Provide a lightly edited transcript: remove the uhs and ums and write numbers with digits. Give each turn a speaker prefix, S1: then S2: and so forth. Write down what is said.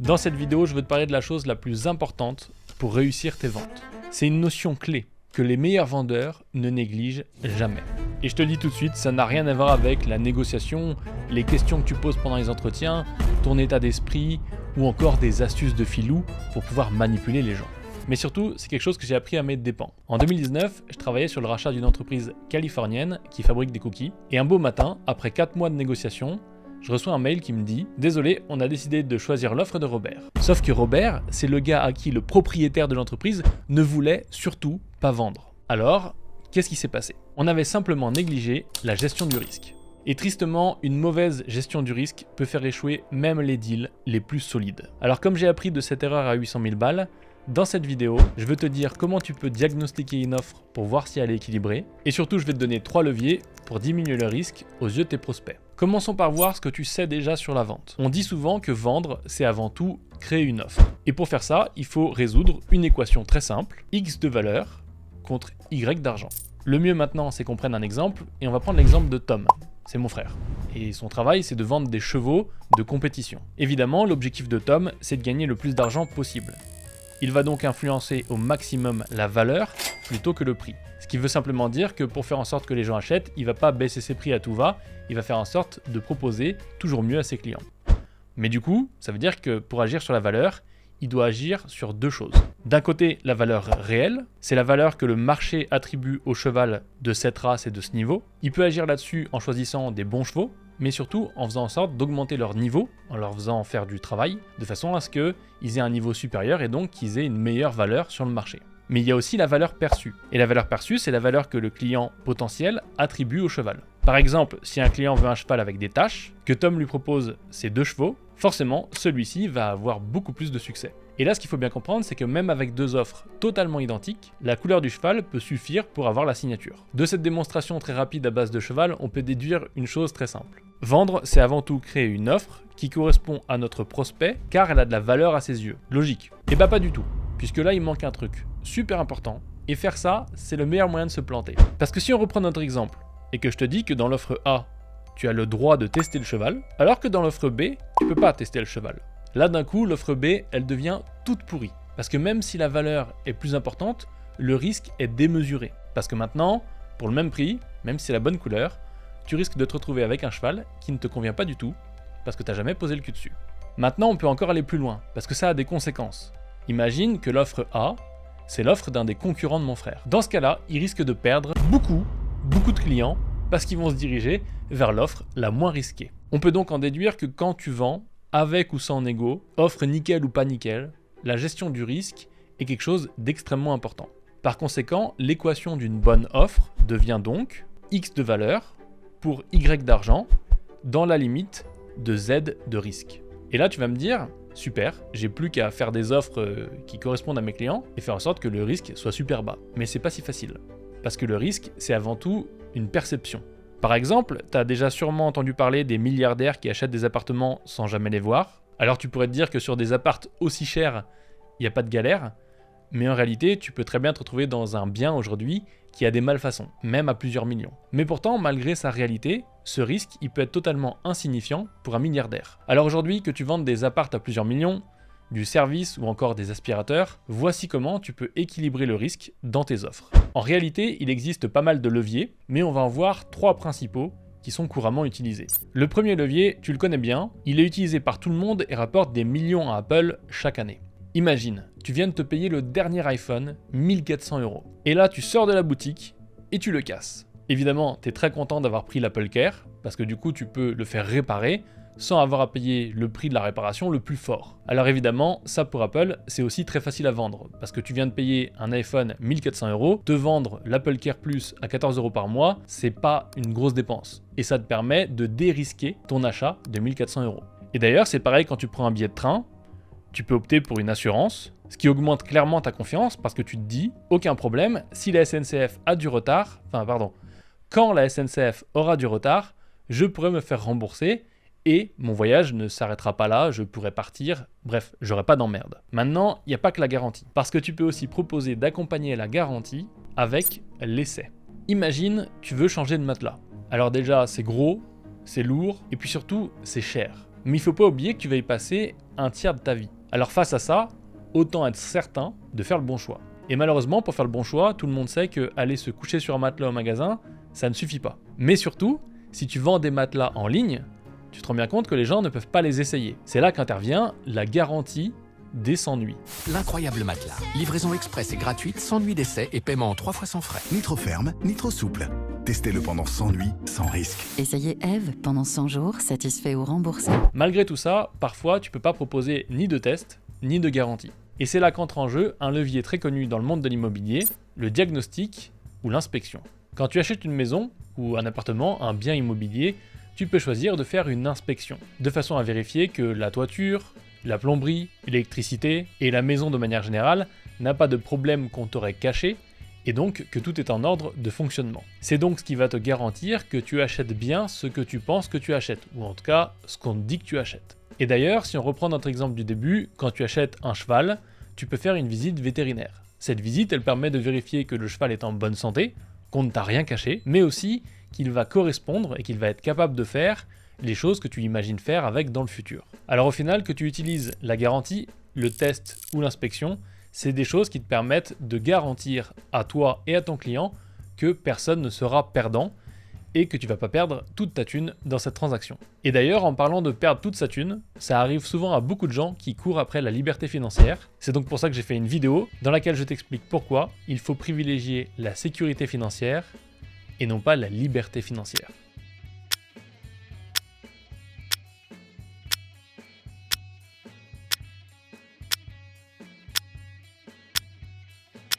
S1: Dans cette vidéo, je veux te parler de la chose la plus importante pour réussir tes ventes. C'est une notion clé que les meilleurs vendeurs ne négligent jamais. Et je te le dis tout de suite, ça n'a rien à voir avec la négociation, les questions que tu poses pendant les entretiens, ton état d'esprit ou encore des astuces de filou pour pouvoir manipuler les gens. Mais surtout, c'est quelque chose que j'ai appris à mes dépens. En 2019, je travaillais sur le rachat d'une entreprise californienne qui fabrique des cookies. Et un beau matin, après 4 mois de négociation, je reçois un mail qui me dit « Désolé, on a décidé de choisir l'offre de Robert ». Sauf que Robert, c'est le gars à qui le propriétaire de l'entreprise ne voulait surtout pas vendre. Alors, qu'est-ce qui s'est passé? On avait simplement négligé la gestion du risque. Et tristement, une mauvaise gestion du risque peut faire échouer même les deals les plus solides. Alors comme j'ai appris de cette erreur à 800 000 balles, dans cette vidéo, je veux te dire comment tu peux diagnostiquer une offre pour voir si elle est équilibrée. Et surtout, je vais te donner 3 leviers pour diminuer le risque aux yeux de tes prospects. Commençons par voir ce que tu sais déjà sur la vente. On dit souvent que vendre, c'est avant tout créer une offre. Et pour faire ça, il faut résoudre une équation très simple, X de valeur contre Y d'argent. Le mieux maintenant, c'est qu'on prenne un exemple, et on va prendre l'exemple de Tom. C'est mon frère. Et son travail, c'est de vendre des chevaux de compétition. Évidemment, l'objectif de Tom, c'est de gagner le plus d'argent possible. Il va donc influencer au maximum la valeur plutôt que le prix. Ce qui veut simplement dire que pour faire en sorte que les gens achètent, il ne va pas baisser ses prix à tout va, il va faire en sorte de proposer toujours mieux à ses clients. Mais du coup, ça veut dire que pour agir sur la valeur, il doit agir sur 2 choses. D'un côté, la valeur réelle, c'est la valeur que le marché attribue au cheval de cette race et de ce niveau. Il peut agir là-dessus en choisissant des bons chevaux, mais surtout en faisant en sorte d'augmenter leur niveau, en leur faisant faire du travail, de façon à ce qu'ils aient un niveau supérieur et donc qu'ils aient une meilleure valeur sur le marché. Mais il y a aussi la valeur perçue. Et la valeur perçue, c'est la valeur que le client potentiel attribue au cheval. Par exemple, si un client veut un cheval avec des taches, que Tom lui propose ces 2 chevaux, forcément, celui-ci va avoir beaucoup plus de succès. Et là, ce qu'il faut bien comprendre, c'est que même avec 2 offres totalement identiques, la couleur du cheval peut suffire pour avoir la signature. De cette démonstration très rapide à base de cheval, on peut déduire une chose très simple. Vendre, c'est avant tout créer une offre qui correspond à notre prospect, car elle a de la valeur à ses yeux. Logique. Et bah pas du tout, puisque là, il manque un truc super important. Et faire ça, c'est le meilleur moyen de se planter. Parce que si on reprend notre exemple, et que je te dis que dans l'offre A, tu as le droit de tester le cheval, alors que dans l'offre B, tu peux pas tester le cheval. Là, d'un coup, l'offre B, elle devient toute pourrie. Parce que même si la valeur est plus importante, le risque est démesuré. Parce que maintenant, pour le même prix, même si c'est la bonne couleur, tu risques de te retrouver avec un cheval qui ne te convient pas du tout, parce que tu n'as jamais posé le cul dessus. Maintenant, on peut encore aller plus loin, parce que ça a des conséquences. Imagine que l'offre A, c'est l'offre d'un des concurrents de mon frère. Dans ce cas-là, il risque de perdre beaucoup de clients, parce qu'ils vont se diriger vers l'offre la moins risquée. On peut donc en déduire que quand tu vends, avec ou sans négo, offre nickel ou pas nickel, la gestion du risque est quelque chose d'extrêmement important. Par conséquent, l'équation d'une bonne offre devient donc X de valeur pour Y d'argent dans la limite de Z de risque. Et là, tu vas me dire, super, j'ai plus qu'à faire des offres qui correspondent à mes clients et faire en sorte que le risque soit super bas. Mais c'est pas si facile. Parce que le risque, c'est avant tout une perception. Par exemple, tu as déjà sûrement entendu parler des milliardaires qui achètent des appartements sans jamais les voir. Alors tu pourrais te dire que sur des appartes aussi chers, il n'y a pas de galère, mais en réalité, tu peux très bien te retrouver dans un bien aujourd'hui qui a des malfaçons, même à plusieurs millions. Mais pourtant, malgré sa réalité, ce risque, il peut être totalement insignifiant pour un milliardaire. Alors aujourd'hui, que tu vendes des appartes à plusieurs millions, du service ou encore des aspirateurs, voici comment tu peux équilibrer le risque dans tes offres. En réalité, il existe pas mal de leviers, mais on va en voir 3 principaux qui sont couramment utilisés. Le premier levier, tu le connais bien, il est utilisé par tout le monde et rapporte des millions à Apple chaque année. Imagine, tu viens de te payer le dernier iPhone, 1400 €. Et là, tu sors de la boutique et tu le casses. Évidemment, tu es très content d'avoir pris l'Apple Care, parce que du coup, tu peux le faire réparer, sans avoir à payer le prix de la réparation le plus fort. Alors évidemment, ça pour Apple, c'est aussi très facile à vendre, parce que tu viens de payer un iPhone 1400 €, te vendre l'Apple Care Plus à 14 € par mois, c'est pas une grosse dépense. Et ça te permet de dérisquer ton achat de 1400 €. Et d'ailleurs, c'est pareil quand tu prends un billet de train, tu peux opter pour une assurance, ce qui augmente clairement ta confiance, parce que tu te dis, aucun problème, si la SNCF a du retard, quand la SNCF aura du retard, je pourrai me faire rembourser, et mon voyage ne s'arrêtera pas là, je pourrai partir, bref, j'aurai pas d'emmerde. Maintenant, il n'y a pas que la garantie, parce que tu peux aussi proposer d'accompagner la garantie avec l'essai. Imagine, tu veux changer de matelas. Alors déjà, c'est gros, c'est lourd, et puis surtout, c'est cher. Mais il faut pas oublier que tu vas y passer un tiers de ta vie. Alors face à ça, autant être certain de faire le bon choix. Et malheureusement, pour faire le bon choix, tout le monde sait que aller se coucher sur un matelas au magasin, ça ne suffit pas. Mais surtout, si tu vends des matelas en ligne, tu te rends bien compte que les gens ne peuvent pas les essayer. C'est là qu'intervient la garantie des 100 nuits.
S2: L'incroyable matelas. Livraison express et gratuite, 100 nuits d'essai et paiement 3 fois sans frais.
S3: Ni trop ferme, ni trop souple. Testez-le pendant 100 nuits, sans risque.
S4: Essayez Eve pendant 100 jours, satisfait ou remboursé.
S1: Malgré tout ça, parfois tu peux pas proposer ni de test, ni de garantie. Et c'est là qu'entre en jeu un levier très connu dans le monde de l'immobilier, le diagnostic ou l'inspection. Quand tu achètes une maison ou un appartement, un bien immobilier, tu peux choisir de faire une inspection, de façon à vérifier que la toiture, la plomberie, l'électricité et la maison de manière générale n'a pas de problème qu'on t'aurait caché et donc que tout est en ordre de fonctionnement. C'est donc ce qui va te garantir que tu achètes bien ce que tu penses que tu achètes, ou en tout cas ce qu'on te dit que tu achètes. Et d'ailleurs, si on reprend notre exemple du début, quand tu achètes un cheval, tu peux faire une visite vétérinaire. Cette visite, elle permet de vérifier que le cheval est en bonne santé, qu'on ne t'a rien caché, mais aussi qu'il va correspondre et qu'il va être capable de faire les choses que tu imagines faire avec dans le futur. Alors au final, que tu utilises la garantie, le test ou l'inspection, c'est des choses qui te permettent de garantir à toi et à ton client que personne ne sera perdant et que tu vas pas perdre toute ta thune dans cette transaction. Et d'ailleurs, en parlant de perdre toute sa thune, ça arrive souvent à beaucoup de gens qui courent après la liberté financière. C'est donc pour ça que j'ai fait une vidéo dans laquelle je t'explique pourquoi il faut privilégier la sécurité financière et non pas la liberté financière.